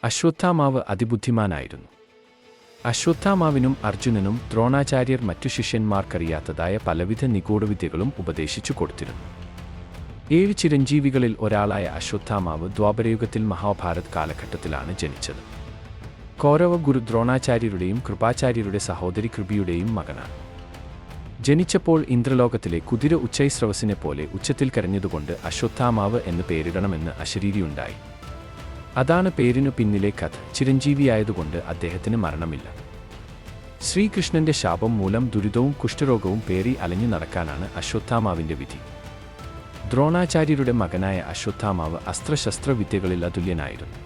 അശ്വത്ഥാമാവ് അതിബുദ്ധിമാനായിരുന്നു. അശ്വത്ഥാമാവിനും അർജുനനും ദ്രോണാചാര്യർ മറ്റു ശിഷ്യന്മാർക്കറിയാത്തതായ പലവിധ നിഗൂഢവിദ്യകളും ഉപദേശിച്ചു കൊടുത്തിരുന്നു. 7 ചിരഞ്ജീവികളിൽ ഒരാളായ അശ്വത്ഥാമാവ് ദ്വാപരയുഗത്തിൽ മഹാഭാരത് കാലഘട്ടത്തിലാണ് ജനിച്ചത്. കൗരവ ഗുരു ദ്രോണാചാര്യരുടെയും കൃപാചാര്യരുടെ സഹോദരി കൃപിയുടെയും മകനാണ്. ജനിച്ചപ്പോൾ ഇന്ദ്രലോകത്തിലെ കുതിര ഉച്ചൈസ്രവസിനെ പോലെ ഉച്ചത്തിൽ കരഞ്ഞതുകൊണ്ട് അശ്വത്ഥാമാവ് എന്ന് പേരിടണമെന്ന് അശരീരിയുണ്ടായി. അതാണ് പേരിനു പിന്നിലെ കഥ. ചിരഞ്ജീവിയായതുകൊണ്ട് അദ്ദേഹത്തിന് മരണമില്ല. ശ്രീകൃഷ്ണന്റെ ശാപം മൂലം ദുരിതവും കുഷ്ഠരോഗവും പേറി അലഞ്ഞു നടക്കാനാണ് അശ്വത്ഥാമാവിന്റെ വിധി. ദ്രോണാചാര്യരുടെ മകനായ അശ്വത്ഥാമാവ് അസ്ത്രശസ്ത്ര വിദ്യകളിൽ അതുല്യനായിരുന്നു.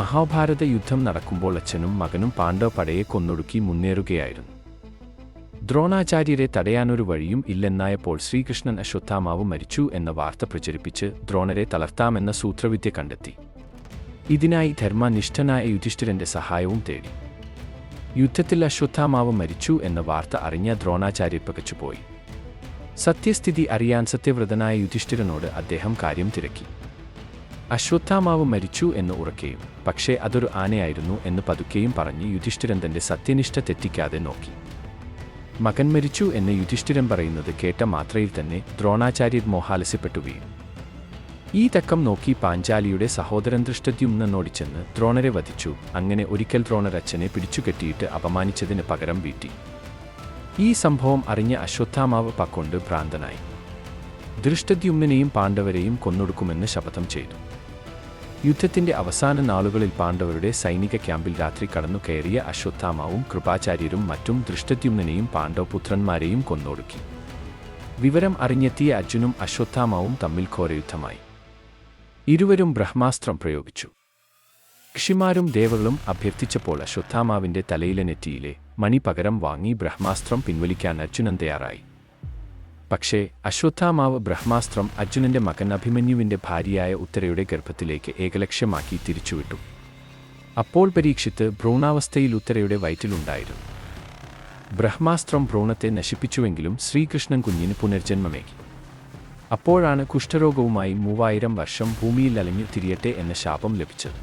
മഹാഭാരത യുദ്ധം നടക്കുമ്പോൾ അച്ഛനും മകനും പാണ്ഡവ പടയെ കൊന്നൊടുക്കി മുന്നേറുകയായിരുന്നു. ദ്രോണാചാര്യരെ തടയാനൊരു വഴിയും ഇല്ലെന്നായപ്പോൾ ശ്രീകൃഷ്ണൻ അശ്വത്ഥാമാവ് മരിച്ചു എന്ന വാർത്ത പ്രചരിപ്പിച്ച് ദ്രോണരെ തളർത്താമെന്ന സൂത്രവിദ്യ കണ്ടെത്തി. ഇതിനായി ധർമ്മനിഷ്ഠനായ യുധിഷ്ഠിരന്റെ സഹായവും തേടി. യുദ്ധത്തിൽ അശ്വത്ഥാമാവ് മരിച്ചു എന്ന വാർത്ത അറിഞ്ഞ ദ്രോണാചാര്യർ പകച്ചുപോയി. സത്യസ്ഥിതി അറിയാൻ സത്യവ്രതനായ യുധിഷ്ഠിരനോട് അദ്ദേഹം കാര്യം തിരക്കി. അശ്വത്ഥാമാവ് മരിച്ചു എന്ന് ഉറക്കെയും പക്ഷേ അതൊരു ആനയായിരുന്നു എന്ന് പതുക്കെയും പറഞ്ഞ് യുധിഷ്ഠിരൻ തന്റെ സത്യനിഷ്ഠ തെറ്റിക്കാതെ നോക്കി. മകൻ മരിച്ചു എന്ന് യുധിഷ്ഠിരൻ പറയുന്നത് കേട്ട മാത്രയിൽ തന്നെ ദ്രോണാചാര്യർ മോഹാലസ്യപ്പെട്ടുകയും ഈ തക്കം നോക്കി പാഞ്ചാലിയുടെ സഹോദരൻ ധൃഷ്ടദ്യുമ്നനോടിച്ചെന്ന് ദ്രോണരെ വധിച്ചു. അങ്ങനെ ഒരിക്കൽ ദ്രോണർ അച്ഛനെ പിടിച്ചുകെട്ടിയിട്ട് അപമാനിച്ചതിന് പകരം വീട്ടി. ഈ സംഭവം അറിഞ്ഞ അശ്വത്ഥാമാവ് പക്കൊണ്ട് ഭ്രാന്തനായി. ധൃഷ്ടദ്യുമ്നനെയും പാണ്ഡവരെയും കൊന്നൊടുക്കുമെന്ന് ശപഥം ചെയ്തു. യുദ്ധത്തിന്റെ അവസാന നാളുകളിൽ പാണ്ഡവരുടെ സൈനിക ക്യാമ്പിൽ രാത്രി കടന്നു കയറിയ അശ്വത്ഥാമാവും കൃപാചാര്യരും മറ്റും ധൃഷ്ടദ്യുമ്നനെയും പാണ്ഡവപുത്രന്മാരെയും കൊന്നൊടുക്കി. വിവരം അറിഞ്ഞെത്തിയ അർജുനും അശ്വത്ഥാമാവും തമ്മിൽ ഘോരയുദ്ധമായി. ഇരുവരും ബ്രഹ്മാസ്ത്രം പ്രയോഗിച്ചു. ഋഷിമാരും ദേവകളും അഭ്യർത്ഥിച്ചപ്പോൾ അശ്വത്ഥാമാവിന്റെ തലയിലെ നെറ്റിയിലെ മണി പകരം വാങ്ങി ബ്രഹ്മാസ്ത്രം പിൻവലിക്കാൻ അർജുനൻ തയ്യാറായി. പക്ഷേ അശ്വത്ഥാമാവ് ബ്രഹ്മാസ്ത്രം അർജുനന്റെ മകൻ അഭിമന്യുവിന്റെ ഭാര്യയായ ഉത്തരയുടെ ഗർഭത്തിലേക്ക് ഏകലക്ഷ്യമാക്കി തിരിച്ചുവിട്ടു. അപ്പോൾ പരീക്ഷിത്ത് ഭ്രൂണാവസ്ഥയിൽ ഉത്തരയുടെ വയറ്റിലുണ്ടായിരുന്നു. ബ്രഹ്മാസ്ത്രം ഭ്രൂണത്തെ നശിപ്പിച്ചുവെങ്കിലും ശ്രീകൃഷ്ണൻ കുഞ്ഞിന് പുനർജന്മമേകി. അപ്പോഴാണ് കുഷ്ഠരോഗവുമായി 3000 വർഷം ഭൂമിയിൽ അലഞ്ഞു തിരിയട്ടെ എന്ന ശാപം ലഭിച്ചത്.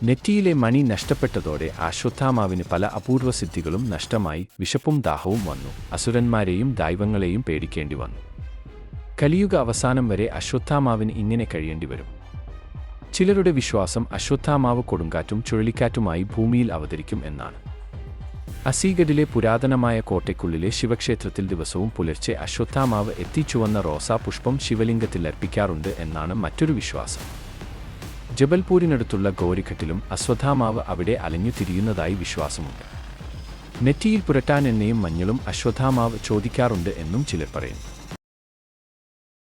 നെറ്റിയിലെ മണി നഷ്ടപ്പെട്ടതോടെ അശ്വത്ഥാമാവിന് പല അപൂർവ സിദ്ധികളും നഷ്ടമായി. വിശപ്പും ദാഹവും വന്നു. അസുരന്മാരെയും ദൈവങ്ങളെയും പേടിക്കേണ്ടി വന്നു. കലിയുഗ അവസാനം വരെ അശ്വത്ഥാമാവിന് ഇങ്ങനെ കഴിയേണ്ടി വരും. ചിലരുടെ വിശ്വാസം അശ്വത്ഥാമാവ് കൊടുങ്കാറ്റും ചുഴലിക്കാറ്റുമായി ഭൂമിയിൽ അവതരിക്കും എന്നാണ്. അസീഗഡിലെ പുരാതനമായ കോട്ടയ്ക്കുള്ളിലെ ശിവക്ഷേത്രത്തിൽ ദിവസവും പുലർച്ചെ അശ്വത്ഥാമാവ് എത്തിച്ചുവന്ന റോസാ പുഷ്പം ശിവലിംഗത്തിൽ അർപ്പിക്കാറുണ്ട് എന്നാണ് മറ്റൊരു വിശ്വാസം. ജബൽപൂരിനടുത്തുള്ള ഗോരിഘട്ടിലും അശ്വത്ഥാമാവ് അവിടെ അലഞ്ഞു തിരിയുന്നതായി വിശ്വാസമുണ്ട്. നെറ്റിയിൽ പുരട്ടാൻ എണ്ണയും മഞ്ഞളും അശ്വത്ഥാമാവ് ചോദിക്കാറുണ്ട് എന്നും ചിലർ പറയുന്നു.